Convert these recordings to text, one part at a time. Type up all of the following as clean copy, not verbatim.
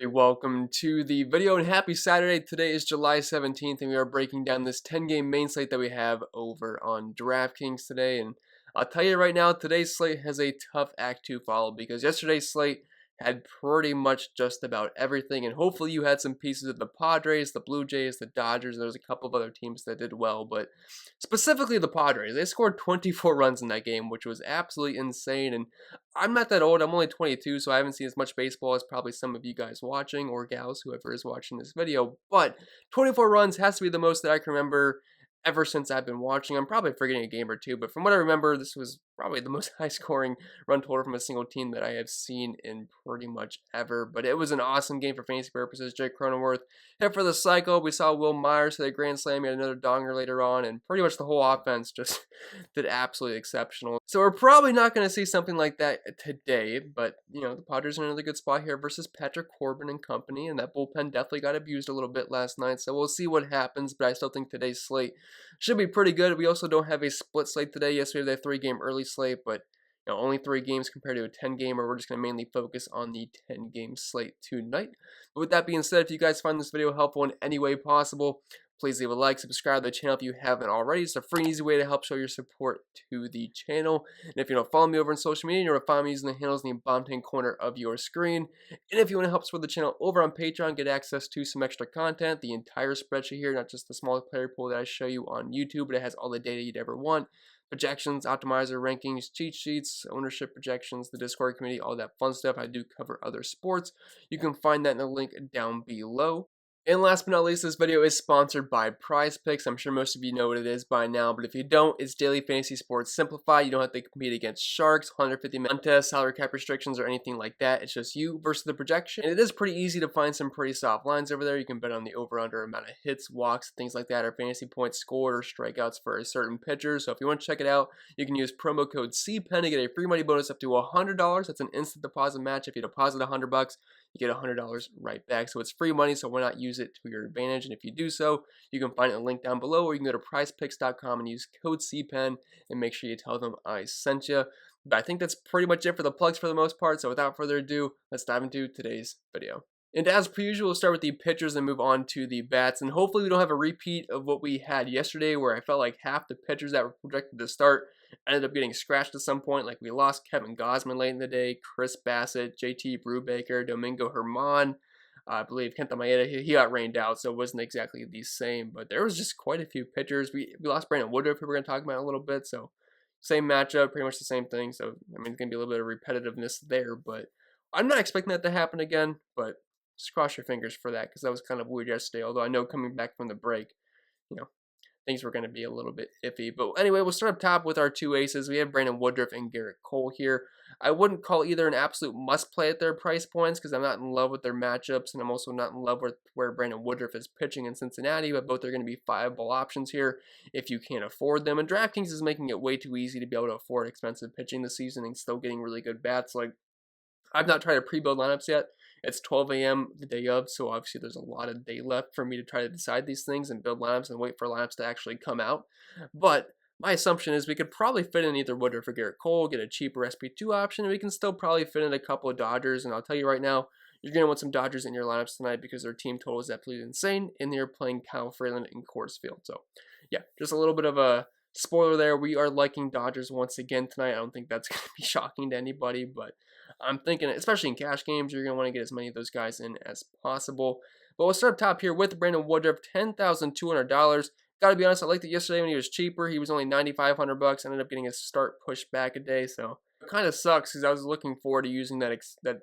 Hey, welcome to the video and happy Saturday. Today is July 17th and we are breaking down this 10-game main slate that we have over on DraftKings today. And I'll tell you right now, today's slate has a tough act to follow because yesterday's slate had pretty much just about everything. And hopefully you had some pieces of the Padres, the Blue Jays, the Dodgers. There's a couple of other teams that did well, but specifically the Padres. They scored 24 runs in that game, which was absolutely insane. And I'm not that old. I'm only 22, so I haven't seen as much baseball as probably some of you guys watching, or gals, whoever is watching this video. But 24 runs has to be the most that I can remember ever since I've been watching. I'm probably forgetting a game or two, but from what I remember, this was probably the most high-scoring run total from a single team that I have seen in pretty much ever. But it was an awesome game for fantasy purposes. Jake Cronenworth hit for the cycle. We saw Will Myers hit a grand slam. He had another donger later on, and pretty much the whole offense just did absolutely exceptional. So we're probably not going to see something like that today, but, you know, the Padres are in another good spot here versus Patrick Corbin and company, and that bullpen definitely got abused a little bit last night, so we'll see what happens, but I still think today's slate should be pretty good. We also don't have a split slate today. Yes, we have that 3-game early slate, but only 3 games compared to a 10-gamer. We're just going to mainly focus on the 10-game slate tonight. But with that being said, if you guys find this video helpful in any way possible, please leave a like, subscribe to the channel if you haven't already. It's a free and easy way to help show your support to the channel. And if you don't follow me over on social media, you'll find me using the handles in the bottom corner of your screen. And if you want to help support the channel over on Patreon, get access to some extra content, the entire spreadsheet here, not just the small player pool that I show you on YouTube, but it has all the data you'd ever want. Projections, optimizer, rankings, cheat sheets, ownership projections, the Discord community, all that fun stuff. I do cover other sports. You can find that in the link down below. And last but not least, this video is sponsored by Prize Picks. I'm sure most of you know what it is by now, but if you don't, it's daily fantasy sports simplified. You don't have to compete against sharks, 150 contests, salary cap restrictions, or anything like that. It's just you versus the projection. And it is pretty easy to find some pretty soft lines over there. You can bet on the over-under amount of hits, walks, things like that, or fantasy points scored or strikeouts for a certain pitcher. So if you want to check it out, you can use promo code CPEN to get a free money bonus up to $100. That's an instant deposit match. If you deposit $100, you get $100 right back. So it's free money, so why not use it to your advantage? And if you do so, you can find it in the link down below, or you can go to prizepicks.com and use code CPEN and make sure you tell them I sent you. But I think that's pretty much it for the plugs for the most part. So without further ado, let's dive into today's video. And as per usual, we'll start with the pitchers and move on to the bats. And hopefully we don't have a repeat of what we had yesterday, where I felt like half the pitchers that were projected to start ended up getting scratched at some point. Like we lost Kevin Gausman late in the day, Chris Bassett, JT Brubaker, Domingo Germán. I believe Kenta Maeda, he got rained out, so it wasn't exactly the same. But there was just quite a few pitchers. We lost Brandon Woodruff, who we're going to talk about in a little bit. So same matchup, pretty much the same thing. So, I mean, it's going to be a little bit of repetitiveness there. But I'm not expecting that to happen again. But just cross your fingers for that, because that was kind of weird yesterday. Although I know coming back from the break, you know, things were going to be a little bit iffy. But anyway, we'll start up top with our 2 aces. We have Brandon Woodruff and Garrett Cole here. I wouldn't call either an absolute must-play at their price points, because I'm not in love with their matchups, and I'm also not in love with where Brandon Woodruff is pitching in Cincinnati, but both are going to be viable options here if you can't afford them. And DraftKings is making it way too easy to be able to afford expensive pitching this season and still getting really good bats. Like, I've not tried to pre-build lineups yet. It's 12 a.m. the day of, so obviously there's a lot of day left for me to try to decide these things and build lineups and wait for lineups to actually come out. But my assumption is we could probably fit in either Woodruff or Garrett Cole, get a cheaper SP2 option, and we can still probably fit in a couple of Dodgers. And I'll tell you right now, you're going to want some Dodgers in your lineups tonight because their team total is absolutely insane, and they're playing Kyle Freeland in Coors Field. So, yeah, just a little bit of a spoiler there. We are liking Dodgers once again tonight. I don't think that's going to be shocking to anybody, but I'm thinking, especially in cash games, you're going to want to get as many of those guys in as possible. But we'll start up top here with Brandon Woodruff, $10,200. Got to be honest, I liked it yesterday when he was cheaper. He was only $9,500. Ended up getting his start pushed back a day, so it kind of sucks because I was looking forward to using that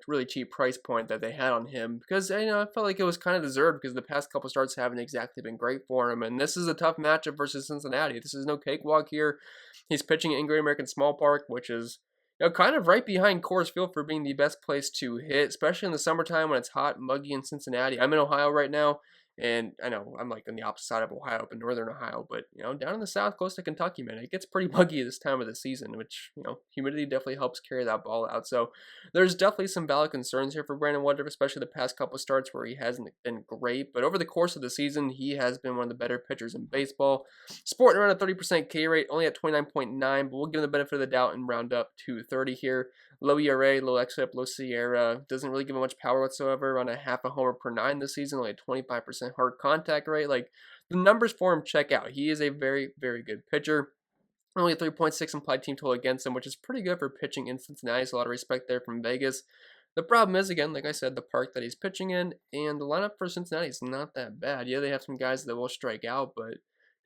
really cheap price point that they had on him, because I felt like it was kind of deserved because the past couple starts haven't exactly been great for him, and this is a tough matchup versus Cincinnati. This is no cakewalk here. He's pitching at Great American Small Park, which is kind of right behind Coors Field for being the best place to hit, especially in the summertime when it's hot and muggy in Cincinnati. I'm in Ohio right now, and I know I'm like on the opposite side of Ohio, up in northern Ohio, but down in the south, close to Kentucky, man, it gets pretty muggy this time of the season, which humidity definitely helps carry that ball out. So there's definitely some valid concerns here for Brandon Woodruff, especially the past couple starts where he hasn't been great. But over the course of the season, he has been one of the better pitchers in baseball, sporting around a 30% K rate, only at 29.9, but we'll give him the benefit of the doubt and round up to 30 here. Low ERA, low xFIP, low Sierra. Doesn't really give him much power whatsoever. Around a half a homer per nine this season, only a 25% hard contact rate. Like, the numbers for him check out. He is a very, very good pitcher. Only 3.6 implied team total against him, which is pretty good for pitching in Cincinnati. So a lot of respect there from Vegas. The problem is, again, like I said, the park that he's pitching in, and the lineup for Cincinnati is not that bad. Yeah, they have some guys that will strike out, but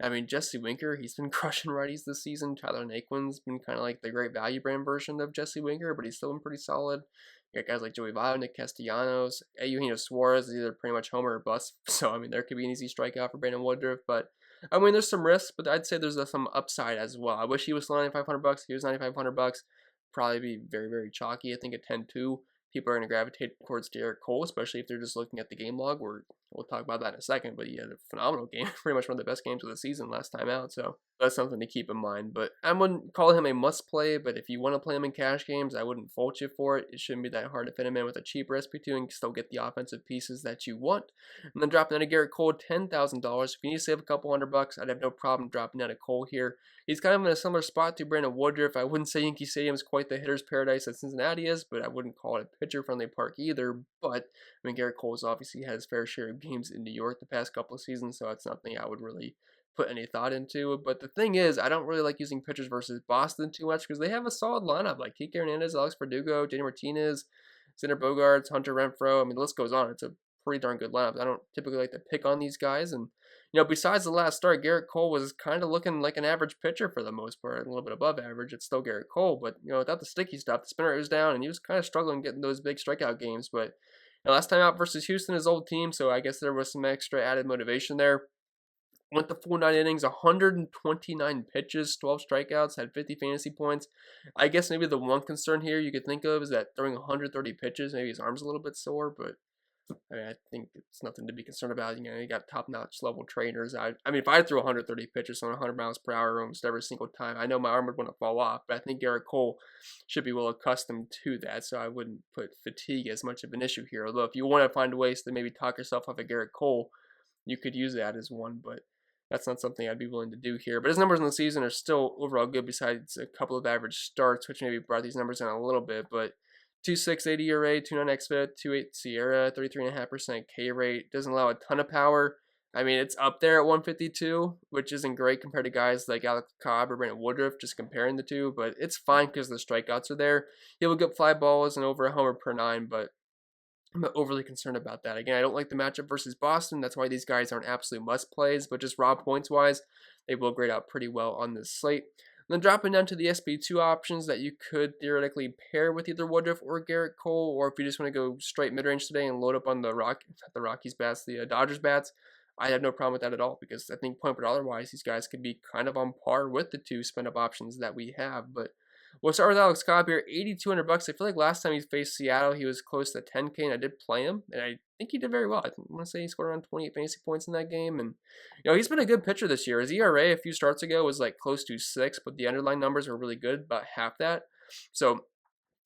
I mean, Jesse Winker, he's been crushing righties this season. Tyler Naquin's been kind of like the great value brand version of Jesse Winker, but he's still been pretty solid. You got guys like Joey Votto, Nick Castellanos, Eugenio Suarez is either pretty much homer or bust. So, I mean, there could be an easy strikeout for Brandon Woodruff, but I mean, there's some risks, but I'd say there's some upside as well. I wish he was still $9,500. He was $9,500. Probably be very, very chalky. I think at 10-2, people are going to gravitate towards Garrett Cole, especially if they're just looking at the game log. We'll talk about that in a second, but he had a phenomenal game. Pretty much one of the best games of the season last time out, so that's something to keep in mind. But I wouldn't call him a must-play, but if you want to play him in cash games, I wouldn't fault you for it. It shouldn't be that hard to fit him in with a cheaper SP2 and still get the offensive pieces that you want. And then dropping out of Garrett Cole, $10,000. If you need to save a couple $100, I'd have no problem dropping out of Cole here. He's kind of in a similar spot to Brandon Woodruff. I wouldn't say Yankee Stadium is quite the hitter's paradise that Cincinnati is, but I wouldn't call it a pitcher-friendly park either. But, I mean, Garrett Cole's obviously had his fair share of games in New York the past couple of seasons, so that's nothing I would really put any thought into. But the thing is, I don't really like using pitchers versus Boston too much because they have a solid lineup, like Kike Hernandez, Alex Verdugo, Danny Martinez, Xander Bogaerts, Hunter Renfroe. I mean, the list goes on. It's a pretty darn good lineup. I don't typically like to pick on these guys, and besides the last start, Garrett Cole was kind of looking like an average pitcher for the most part, a little bit above average. It's still Garrett Cole, but without the sticky stuff, the spin rate was down, and he was kind of struggling getting those big strikeout games. But last time out versus Houston, his old team, so I guess there was some extra added motivation there. Went the full 9 innings, 129 pitches, 12 strikeouts, had 50 fantasy points. I guess maybe the one concern here you could think of is that throwing 130 pitches, maybe his arm's a little bit sore, but I mean, I think it's nothing to be concerned about. You got top-notch level trainers. I mean, if I threw 130 pitches on 100 miles per hour almost every single time, I know my arm would want to fall off, but I think Garrett Cole should be well accustomed to that, so I wouldn't put fatigue as much of an issue here. Although, if you want to find ways to maybe talk yourself off of Garrett Cole, you could use that as one, but that's not something I'd be willing to do here. But his numbers in the season are still overall good besides a couple of average starts, which maybe brought these numbers down a little bit, but 2.68 ERA, 2.9 xFIP, 2.8 Sierra, 33.5% K rate. Doesn't allow a ton of power. I mean, it's up there at 152, which isn't great compared to guys like Alex Cobb or Brandon Woodruff, just comparing the two, but it's fine because the strikeouts are there. He will get fly balls and over a homer per nine, but I'm not overly concerned about that. Again, I don't like the matchup versus Boston. That's why these guys aren't absolute must-plays, but just raw points-wise, they will grade out pretty well on this slate. And then dropping down to the SP2 options that you could theoretically pair with either Woodruff or Garrett Cole, or if you just want to go straight mid-range today and load up on the Rockies bats, the Dodgers bats, I have no problem with that at all because I think point per dollar wise, these guys could be kind of on par with the two spend-up options that we have. But we'll start with Alex Cobb here, $8,200. I feel like last time he faced Seattle, he was close to 10K, and I did play him, and I think he did very well. I want to say he scored around 28 fantasy points in that game, and he's been a good pitcher this year. His ERA a few starts ago was like close to 6, but the underlying numbers were really good, about half that. So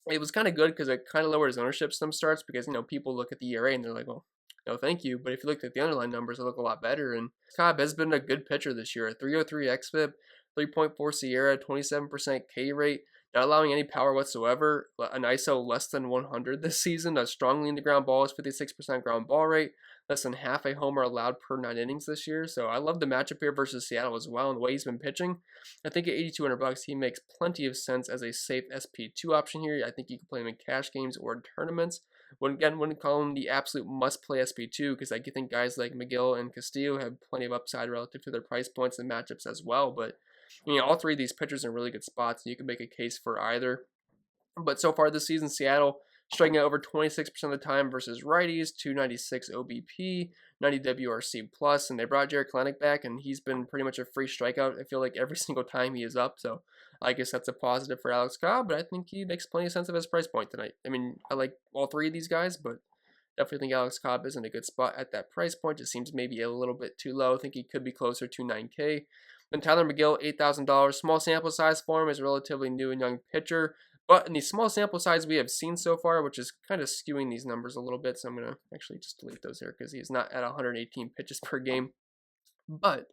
it was kind of good because it kind of lowered his ownership some starts because people look at the ERA and they're like, well, no, thank you. But if you look at the underlying numbers, they look a lot better. And Cobb has been a good pitcher this year. A 303 xFIP, 3.4 Sierra, 27% K rate, not allowing any power whatsoever. An ISO less than 100 this season. A strong lean to ground balls, 56% ground ball rate, less than half a homer allowed per 9 innings this year. So I love the matchup here versus Seattle as well and the way he's been pitching. I think at $8,200, he makes plenty of sense as a safe SP2 option here. I think you can play him in cash games or in tournaments. Wouldn't call him the absolute must-play SP2 because I think guys like McGill and Castillo have plenty of upside relative to their price points and matchups as well. But all three of these pitchers are in really good spots, and you can make a case for either. But so far this season, Seattle striking out over 26% of the time versus righties, 296 OBP, 90 WRC plus, and they brought Jarred Kelenic back, and he's been pretty much a free strikeout. I feel like every single time he is up, so I guess that's a positive for Alex Cobb, but I think he makes plenty of sense of his price point tonight. I mean, I like all three of these guys, but definitely think Alex Cobb is in a good spot at that price point. Just seems maybe a little bit too low. I think he could be closer to 9K. Then Tyler McGill, $8,000. Small sample size for him as a relatively new and young pitcher. But in the small sample size we have seen so far, which is kind of skewing these numbers a little bit, so I'm going to actually just delete those here because he's not at 118 pitches per game. But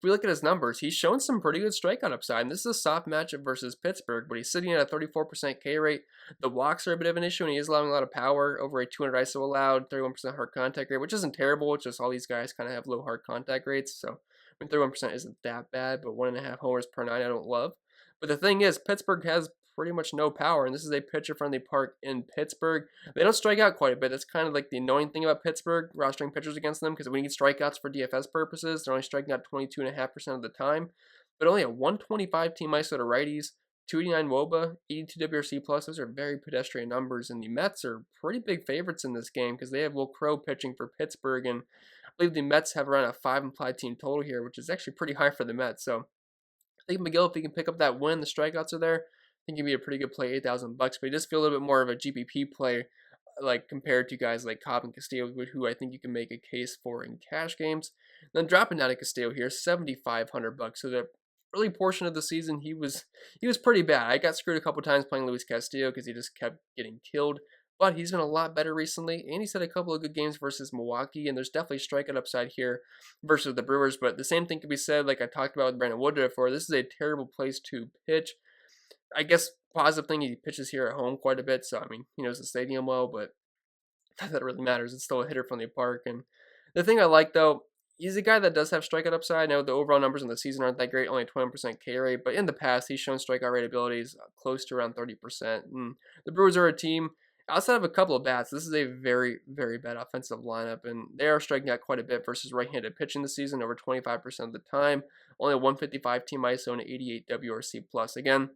we look at his numbers, he's shown some pretty good strikeout upside. And this is a soft matchup versus Pittsburgh, but he's sitting at a 34% K rate. The walks are a bit of an issue, and he is allowing a lot of power, over a 200 ISO allowed, 31% hard contact rate, which isn't terrible. It's just all these guys kind of have low hard contact rates. So, I mean, 31% isn't that bad, but 1.5 homers per nine I don't love. But the thing is, Pittsburgh has pretty much no power, and this is a pitcher-friendly park in Pittsburgh. They don't strike out quite a bit. That's kind of like the annoying thing about Pittsburgh rostering pitchers against them, because when you get strikeouts for DFS purposes, they're only striking out 22.5% of the time, but only a 125 team ISO to righties, 289 WOBA, 82 WRC plus. Those are very pedestrian numbers, and the Mets are pretty big favorites in this game because they have Will Crow pitching for Pittsburgh, and I believe the Mets have around a 5 implied team total here, which is actually pretty high for the Mets. So I think McGill, if he can pick up that win, the strikeouts are there, I think he'd be a pretty good play, $8,000. But he does feel a little bit more of a GPP play, like compared to guys like Cobb and Castillo, who I think you can make a case for in cash games. Then dropping down to Castillo here, $7,500. So the early portion of the season, he was pretty bad. I got screwed a couple times playing Luis Castillo because he just kept getting killed. But he's been a lot better recently, and he's had a couple of good games versus Milwaukee, and there's definitely strikeout upside here versus the Brewers. But the same thing can be said, like I talked about with Brandon Woodruff before. This is a terrible place to pitch. I guess positive thing, he pitches here at home quite a bit, so I mean, he knows the stadium well, but not that it really matters. It's still a hitter from the park. And the thing I like, though, he's a guy that does have strikeout upside. I know the overall numbers in the season aren't that great, only 20% K rate, but in the past, he's shown strikeout rate abilities close to around 30%. And the Brewers are a team, outside of a couple of bats, this is a very, very bad offensive lineup, and they are striking out quite a bit versus right-handed pitching this season, over 25% of the time. Only a 155 team ISO and 88 WRC plus. Again,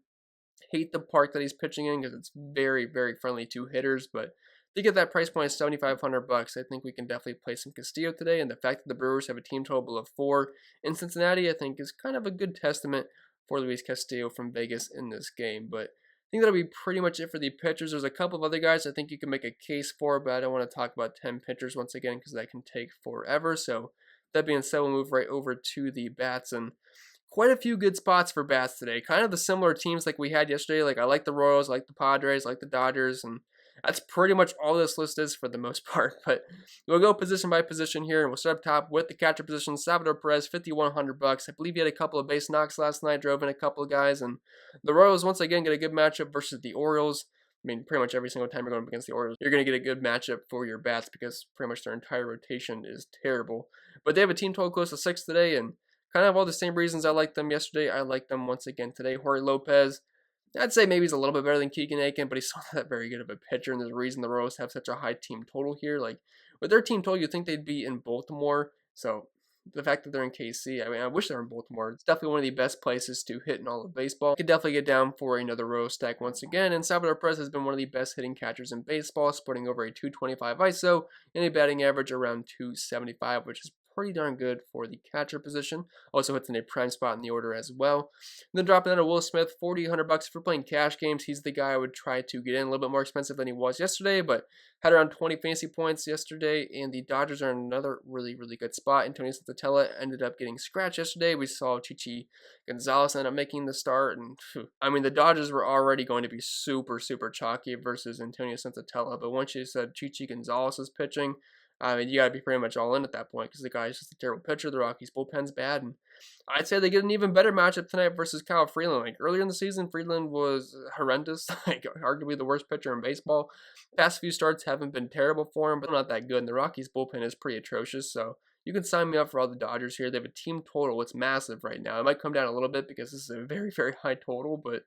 hate the park that he's pitching in because it's very, very friendly to hitters, but to get that price point of $7,500, I think we can definitely play some Castillo today, and the fact that the Brewers have a team total of 4 in Cincinnati, I think is kind of a good testament for Luis Castillo from Vegas in this game. But I think that'll be pretty much it for the pitchers. There's a couple of other guys I think you can make a case for, but I don't want to talk about 10 pitchers once again because that can take forever. So that being said, we'll move right over to the bats, and quite a few good spots for bats today. Kind of the similar teams like we had yesterday. Like I like the Royals, I like the Padres, I like the Dodgers, and that's pretty much all this list is for the most part. But we'll go position by position here, and we'll start up top with the catcher position. Salvador Perez, $5,100. I believe he had a couple of base knocks last night, drove in a couple of guys, and the Royals once again get a good matchup versus the Orioles. I mean, pretty much every single time you're going up against the Orioles, you're going to get a good matchup for your bats because pretty much their entire rotation is terrible. But they have a team total close to 6 today, and kind of all the same reasons I liked them yesterday, I like them once again today. Jorge Lopez, I'd say maybe he's a little bit better than Keegan Aiken, but he's not that very good of a pitcher, and there's a reason the Royals have such a high team total here. Like, with their team total, you'd think they'd be in Baltimore, so the fact that they're in KC, I mean, I wish they were in Baltimore. It's definitely one of the best places to hit in all of baseball. Could definitely get down for another Royals stack once again, and Salvador Perez has been one of the best hitting catchers in baseball, sporting over a 225 ISO and a batting average around 275, which is pretty darn good for the catcher position. Also hits in a prime spot in the order as well. And then dropping down to Will Smith, $4,800 for playing cash games. He's the guy I would try to get in, a little bit more expensive than he was yesterday, but had around 20 fantasy points yesterday, and the Dodgers are in another really, really good spot. Antonio Santella ended up getting scratched yesterday. We saw Chichi Gonzalez end up making the start, and I mean, the Dodgers were already going to be super, super chalky versus Antonio Santella, but once you said Chichi Gonzalez is pitching, I mean, you got to be pretty much all in at that point because the guy's just a terrible pitcher. The Rockies' bullpen's bad, and I'd say they get an even better matchup tonight versus Kyle Freeland. Like earlier in the season, Freeland was horrendous, like arguably the worst pitcher in baseball. Past few starts haven't been terrible for him, but not that good. And the Rockies' bullpen is pretty atrocious, so you can sign me up for all the Dodgers here. They have a team total. It's massive right now. It might come down a little bit because this is a very, very high total, but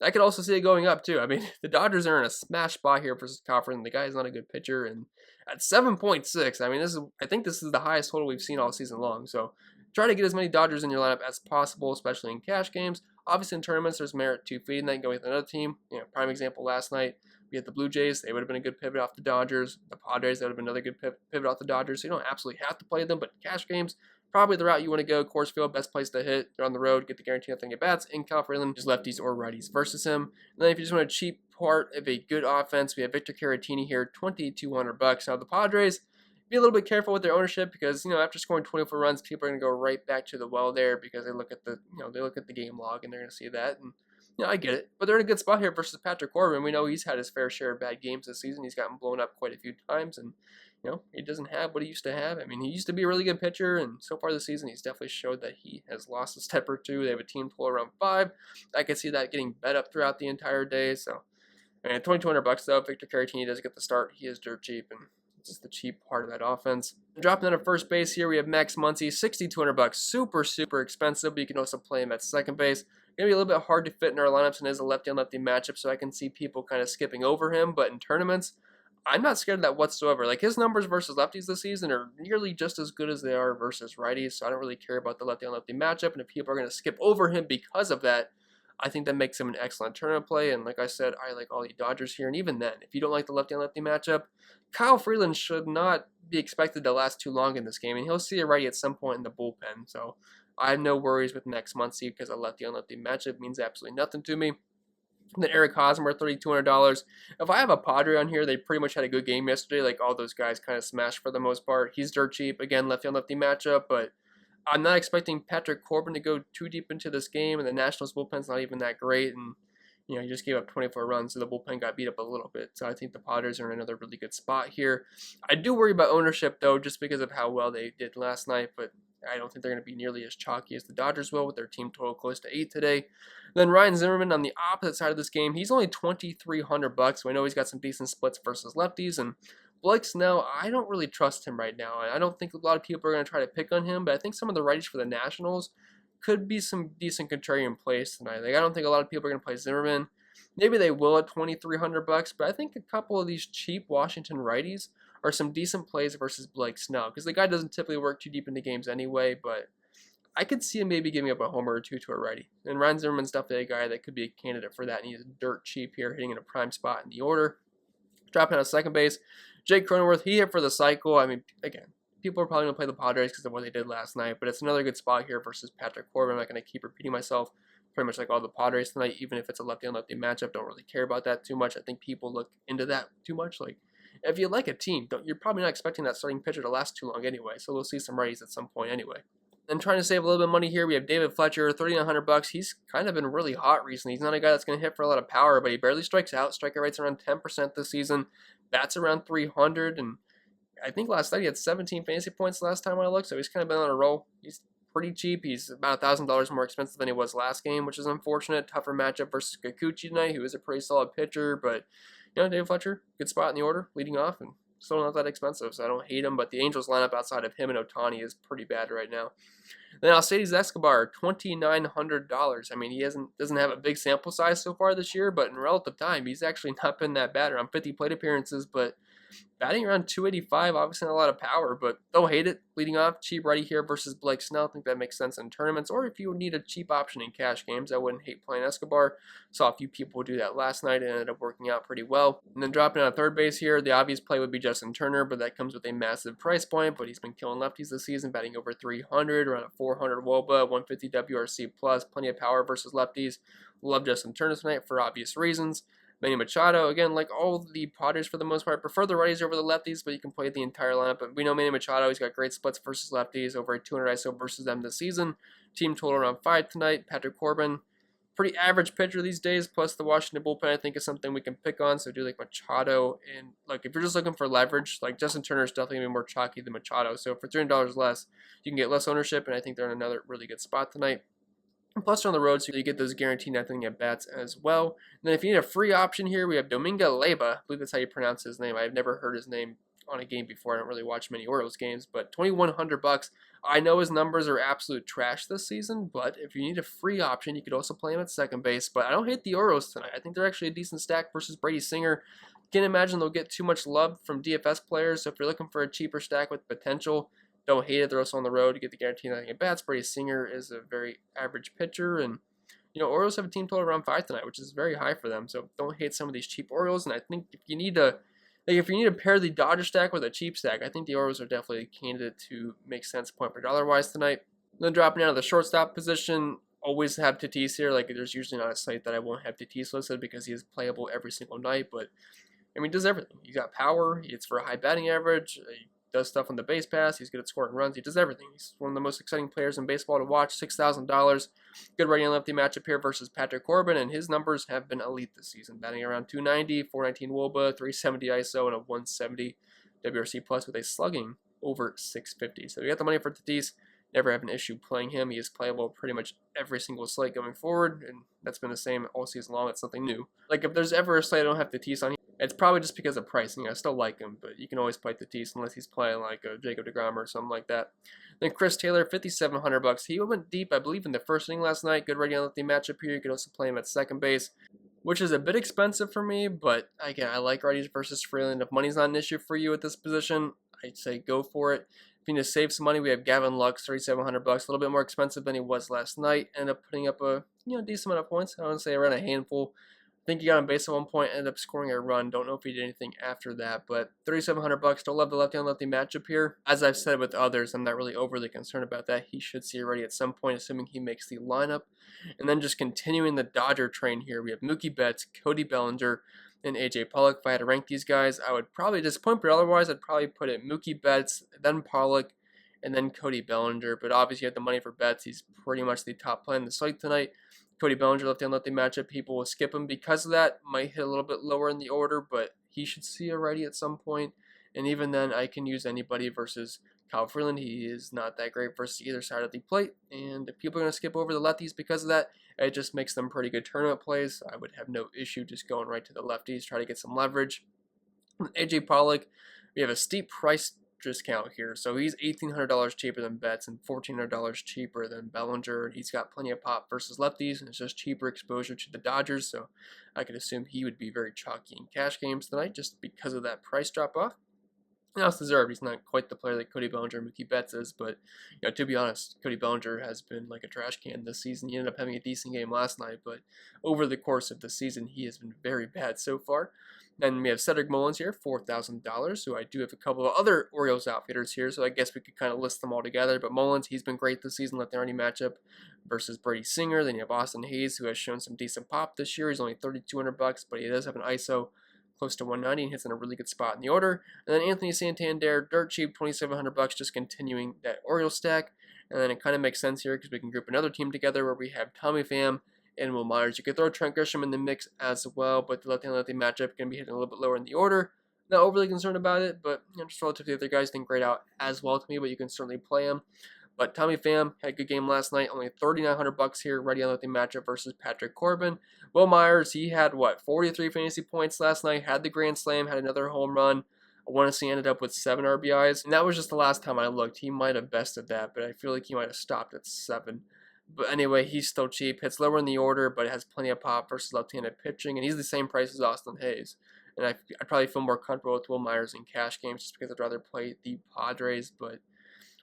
I could also see it going up too. I mean, the Dodgers are in a smash spot here versus Kyle Freeland. The guy is not a good pitcher, and at 7.6, I mean, I think this is the highest total we've seen all season long. So try to get as many Dodgers in your lineup as possible, especially in cash games. Obviously, in tournaments, there's merit to feeding that and going with another team. You know, prime example last night, we had the Blue Jays. They would have been a good pivot off the Dodgers. The Padres, that would have been another good pivot off the Dodgers. So you don't absolutely have to play them, but cash games, probably the route you want to go. Coors Field, best place to hit. They're on the road, get the guarantee nothing at bats. In Kyle Freeland, just lefties or righties versus him. And then if you just want a cheap part of a good offense, we have Victor Caratini here, $2,200. Now the Padres, be a little bit careful with their ownership because, you know, after scoring 24 runs, people are going to go right back to the well there because they look at the game log and they're going to see that. And I get it, but they're in a good spot here versus Patrick Corbin. We know he's had his fair share of bad games this season. He's gotten blown up quite a few times, and he doesn't have what he used to have. I mean, he used to be a really good pitcher, and so far this season, he's definitely showed that he has lost a step or two. They have a team total around 5. I could see that getting bet up throughout the entire day. So, and $2,200 though. Victor Caratini does get the start. He is dirt cheap, and it's just the cheap part of that offense. Dropping out of first base here, we have Max Muncy, $6,200. Super expensive, but you can also play him at second base. Gonna be a little bit hard to fit in our lineups, and is a lefty on lefty matchup, so I can see people kind of skipping over him. But in tournaments, I'm not scared of that whatsoever. Like, his numbers versus lefties this season are nearly just as good as they are versus righties, so I don't really care about the lefty on lefty matchup. And if people are going to skip over him because of that, I think that makes him an excellent tournament play. And like I said, I like all the Dodgers here. And even then, if you don't like the lefty on lefty matchup, Kyle Freeland should not be expected to last too long in this game, and he'll see a righty at some point in the bullpen. So I have no worries with next Muncy because a lefty on lefty matchup means absolutely nothing to me. And then Eric Hosmer, $3,200. If I have a Padre on here, they pretty much had a good game yesterday. Like, all those guys kind of smashed for the most part. He's dirt cheap. Again, lefty on lefty matchup, but I'm not expecting Patrick Corbin to go too deep into this game, and the Nationals bullpen's not even that great, and he just gave up 24 runs, so the bullpen got beat up a little bit. So I think the Padres are in another really good spot here. I do worry about ownership, though, just because of how well they did last night, but I don't think they're going to be nearly as chalky as the Dodgers will with their team total close to 8 today. Then Ryan Zimmerman on the opposite side of this game. He's only $2,300. So I know he's got some decent splits versus lefties. And Blake Snell, I don't really trust him right now. I don't think a lot of people are going to try to pick on him, but I think some of the righties for the Nationals could be some decent contrarian plays tonight. Like, I don't think a lot of people are going to play Zimmerman. Maybe they will at $2,300, but I think a couple of these cheap Washington righties are some decent plays versus Blake Snell, because the guy doesn't typically work too deep into games anyway, but I could see him maybe giving up a homer or two to a righty. And Ryan Zimmerman's definitely a guy that could be a candidate for that, and he's dirt cheap here, hitting in a prime spot in the order. Dropping out of second base, Jake Cronenworth, he hit for the cycle. I mean, again, people are probably going to play the Padres because of what they did last night, but it's another good spot here versus Patrick Corbin. I'm not going to keep repeating myself. Pretty much like all the Padres tonight, even if it's a lefty-on-lefty matchup, don't really care about that too much. I think people look into that too much. Like, if you like a team, you're probably not expecting that starting pitcher to last too long anyway, so we'll see some righties at some point anyway. Then trying to save a little bit of money here, we have David Fletcher, $3,900. He's kind of been really hot recently. He's not a guy that's going to hit for a lot of power, but he barely strikes out. Strikeout rate's around 10% this season. Bats around 300, and I think last night he had 17 fantasy points last time I looked, so he's kind of been on a roll. He's pretty cheap. He's about $1,000 more expensive than he was last game, which is unfortunate. Tougher matchup versus Kikuchi tonight, who is a pretty solid pitcher, but David Fletcher, good spot in the order, leading off, and still not that expensive, so I don't hate him, but the Angels lineup outside of him and Ohtani is pretty bad right now. Then Alcides Escobar, $2,900. I mean, he doesn't have a big sample size so far this year, but in relative time, he's actually not been that bad, around 50 plate appearances, but batting around 285, obviously not a lot of power, but don't hate it. Leading off, cheap righty here versus Blake Snell. I think that makes sense in tournaments, or if you need a cheap option in cash games, I wouldn't hate playing Escobar. Saw a few people do that last night and ended up working out pretty well. And then dropping out of third base here, the obvious play would be Justin Turner, but that comes with a massive price point, but he's been killing lefties this season, batting over 300, around a 400 WOBA, 150 WRC+, plenty of power versus lefties. Love Justin Turner tonight for obvious reasons. Manny Machado, again, like all the Padres for the most part, prefer the righties over the lefties, but you can play the entire lineup. But we know Manny Machado, he's got great splits versus lefties, over a 200 ISO versus them this season. Team total around 5 tonight. Patrick Corbin, pretty average pitcher these days, plus the Washington bullpen I think is something we can pick on, so do like Machado. And like, if you're just looking for leverage, like Justin Turner is definitely going to be more chalky than Machado, so for $300 less, you can get less ownership, and I think they're in another really good spot tonight. Plus, they're on the road, so you get those guaranteed nothing at bats as well. And then if you need a free option here, we have Domingo Leyba. I believe that's how you pronounce his name. I've never heard his name on a game before. I don't really watch many Orioles games, but $2,100. I know his numbers are absolute trash this season, but if you need a free option, you could also play him at second base. But I don't hate the Orioles tonight. I think they're actually a decent stack versus Brady Singer. Can't imagine they'll get too much love from DFS players, so if you're looking for a cheaper stack with potential, don't hate it. They're also on the road to get the guaranteed nothing at bats. Brady Singer is a very average pitcher, and Orioles have a team total around 5 tonight, which is very high for them. So don't hate some of these cheap Orioles. And I think if you need to pair the Dodger stack with a cheap stack, I think the Orioles are definitely a candidate to make sense point per dollar wise tonight. And then dropping down to the shortstop position, always have Tatis here. Like, there's usually not a slate that I won't have Tatis listed because he is playable every single night. But I mean, he does everything. He's got power. He hits for a high batting average. He does stuff on the base pass. He's good at scoring runs. He does everything. He's one of the most exciting players in baseball to watch. $6,000. Good righty and lefty matchup here versus Patrick Corbin, and his numbers have been elite this season. Batting around 290, 419 WOBA, 370 ISO, and a 170 WRC plus with a slugging over 650. So you got the money for Tatis. Never have an issue playing him. He is playable pretty much every single slate going forward, and that's been the same all season long. It's nothing new. Like, if there's ever a slate I don't have Tatis on, it's probably just because of pricing. I still like him, but you can always play Tatis unless he's playing like a Jacob deGrom or something like that. Then Chris Taylor, $5,700. He went deep, I believe, in the first inning last night. Good ready on the matchup here. You could also play him at second base, which is a bit expensive for me, but again, I like righties versus Freeland. If money's not an issue for you at this position, I'd say go for it. If you need to save some money, we have Gavin Lux, $3,700, a little bit more expensive than he was last night. Ended up putting up a decent amount of points. I wouldn't say around a handful. I think he got on base at one point, ended up scoring a run. Don't know if he did anything after that, but $3,700. Don't love the lefty-on-lefty matchup here. As I've said with others, I'm not really overly concerned about that. He should see already at some point, assuming he makes the lineup. And then just continuing the Dodger train here, we have Mookie Betts, Cody Bellinger, and AJ Pollock. If I had to rank these guys, I would probably disappoint, but otherwise I'd probably put it Mookie Betts, then Pollock, and then Cody Bellinger. But obviously you have the money for Betts. He's pretty much the top play in the slate tonight. Cody Bellinger, lefty-on-lefty matchup, people will skip him because of that. Might hit a little bit lower in the order, but he should see a righty at some point. And even then, I can use anybody versus Kyle Freeland. He is not that great versus either side of the plate. And if people are going to skip over the lefties because of that, it just makes them pretty good tournament plays. I would have no issue just going right to the lefties, try to get some leverage. AJ Pollock, we have a steep price discount here. So he's $1,800 cheaper than Betts and $1,400 cheaper than Bellinger. He's got plenty of pop versus lefties, and it's just cheaper exposure to the Dodgers. So I could assume he would be very chalky in cash games tonight just because of that price drop off. Now it's deserved. He's not quite the player that Cody Bellinger and Mookie Betts is, but to be honest, Cody Bellinger has been like a trash can this season. He ended up having a decent game last night, but over the course of the season, he has been very bad so far. Then we have Cedric Mullins here, $4,000, so I do have a couple of other Orioles outfitters here, so I guess we could kind of list them all together. But Mullins, he's been great this season, left-righty matchup versus Brady Singer. Then you have Austin Hayes, who has shown some decent pop this year. He's only $3,200, but he does have an ISO close to 190 and hits in a really good spot in the order. And then Anthony Santander, dirt cheap, $2,700, just continuing that Orioles stack. And then it kind of makes sense here because we can group another team together where we have Tommy Pham and Will Myers. You could throw Trent Grisham in the mix as well, but the lefty-on-lefty matchup can be hitting a little bit lower in the order. Not overly concerned about it, but just relative to the other guys, didn't grade out as well to me, but you can certainly play him. But Tommy Pham had a good game last night, only $3,900 here, ready on lefty matchup versus Patrick Corbin. Will Myers, he had 43 fantasy points last night, had the grand slam, had another home run. I want to see ended up with 7 RBIs, and that was just the last time I looked. He might have bested that, but I feel like he might have stopped at 7. But anyway, he's still cheap. Hits lower in the order, but has plenty of pop versus left-handed pitching. And he's the same price as Austin Hayes. And I'd probably feel more comfortable with Will Myers in cash games just because I'd rather play the Padres. But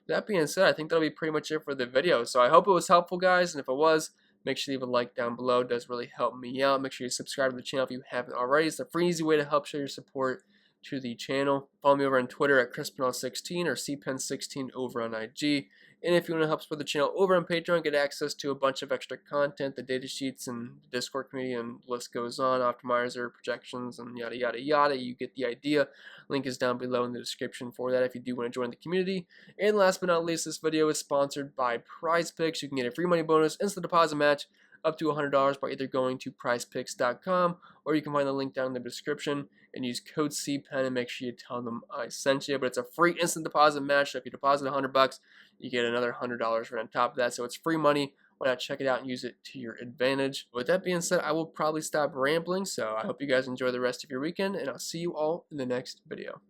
that being said, I think that'll be pretty much it for the video. So I hope it was helpful, guys. And if it was, make sure to leave a like down below. It does really help me out. Make sure you subscribe to the channel if you haven't already. It's a free, easy way to help show your support to the channel. Follow me over on Twitter at ChrisPennell16 or CPen16 over on IG. And if you want to help support the channel over on Patreon, get access to a bunch of extra content, the data sheets and the Discord community, and the list goes on, optimizer, projections, and yada, yada, yada. You get the idea. Link is down below in the description for that if you do want to join the community. And last but not least, this video is sponsored by PrizePicks. You can get a free money bonus, instant deposit match, up to $100 by either going to prizepicks.com or you can find the link down in the description and use code CPEN and make sure you tell them I sent you. But it's a free instant deposit match. So if you deposit $100, you get another $100 right on top of that. So it's free money. Why not check it out and use it to your advantage? With that being said, I will probably stop rambling. So I hope you guys enjoy the rest of your weekend, and I'll see you all in the next video.